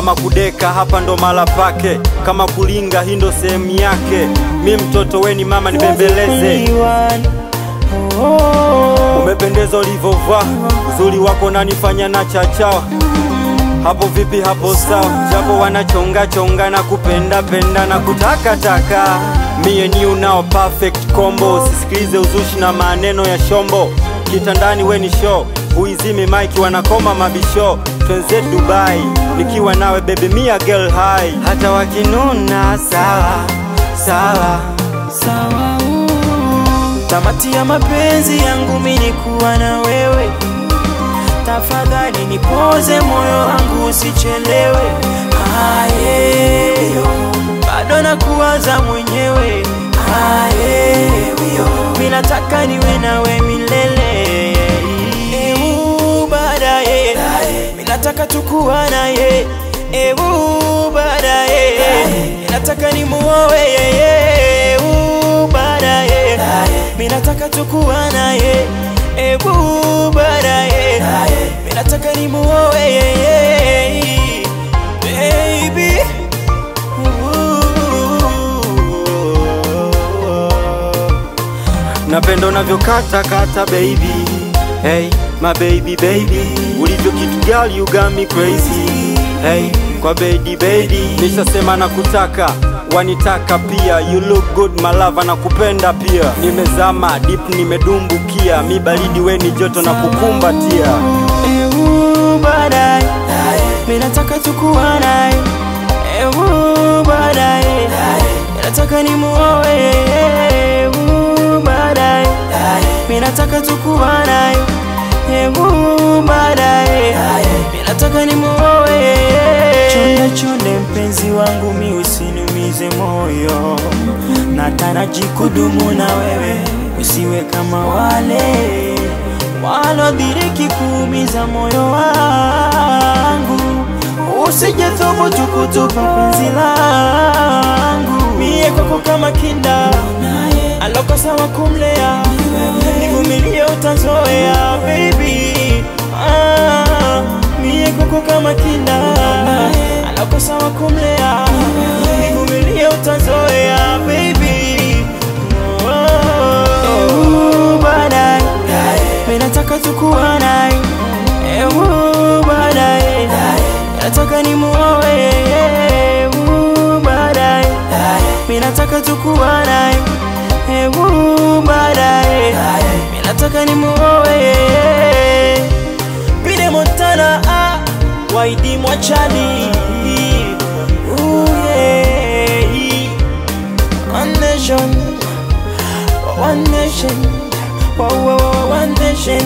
kama kudeka hapa ndo mala pake, kama kulinga hii ndo sehemu yake. Mi mtoto weni mama nibembeleze. Umependeza ulivovaa, uzuri wako nanifanya na chachawa. Hapo vipi hapo sawa, japo wanachonga chonga na kupenda penda na kutaka taka. Me and you now perfect combo, sisikilize uzushi na maneno ya shombo. Kitandani weni show, uizimi maiki wanakoma mabisho. Twenze Dubai, nikiwa nawe baby me a girl high. Hata wakinuna sawa, sawa, sawa. Tamati ya mapenzi yangu mimi kuwa na wewe. Tafadhali nipoze moyo wangu usichelewe. Bado nakuwaza mwenyewe. Mimi nataka niwe nawe milele. Baadaye mimi nataka tukuwa naye. Baadaye nataka nimuoe yeye. Baadaye mimi nataka tukuwa naye. Baadaye mimi nataka nimuoe yeye. Baby napendo navyokata kata baby. Hey my baby baby, ulivyo kitu girl you got me crazy. Hey kwa baby baby, nishasema nakutaka, wanitaka pia. You look good my love, nakupenda pia. Nimezama deep nimedumbukia, mi baridi weni joto na kukumbatia. Baadaye mimi nataka tukuwa naye. Baadaye nataka nimuoe. Baadaye mimi nataka tukuwa naye. Baadaye mimi nataka nimuoe. Chonde chonde mpenzi wangu mi usiniumize moyo. Nataraji kudumu na wewe, usiwe kama wale walodiriki kuumiza moyo wangu. Usije thubutu kutupa penzi langu. Mie kwako kama kinda aloko sawa kumlea. Nivumilie utazoea baby. Mie kwako kama kinda aloko sawa kumlea. Nivumilie utazoea baby. Baadaye mimi nataka tukuwa naye. Baadaye nataka nimuoe. Baadaye mimi nataka tukuwa naye. Baadaye mimi nataka nimuoe. Pide Montana Waidi Mwachali. One nation, one nation, one nation.